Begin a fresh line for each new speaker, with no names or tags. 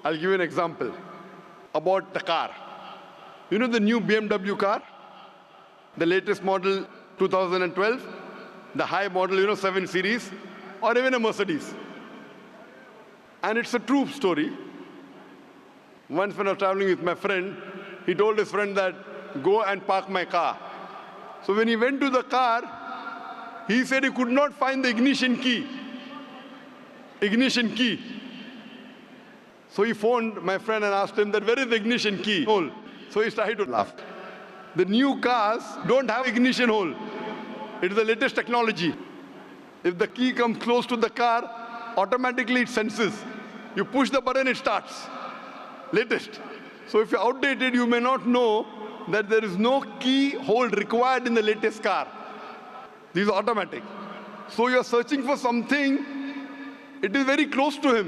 I'll give you an example about the car. You know the new BMW car? The latest model 2012? The high model, 7 Series? Or even a Mercedes? And it's a true story. Once when I was traveling with my friend, he told his friend that, go and park my car. So when he went to the car, he said he could not find the ignition key. Ignition key. So he phoned my friend and asked him that, where is the ignition key hole? So he started to laugh. The new cars don't have ignition hole. It is the latest technology. If the key comes close to the car, automatically it senses. You push the button, it starts. Latest. So if you're outdated, you may not know that there is no key hold required in the latest car. These are automatic. So you're searching for something, it is very close to him.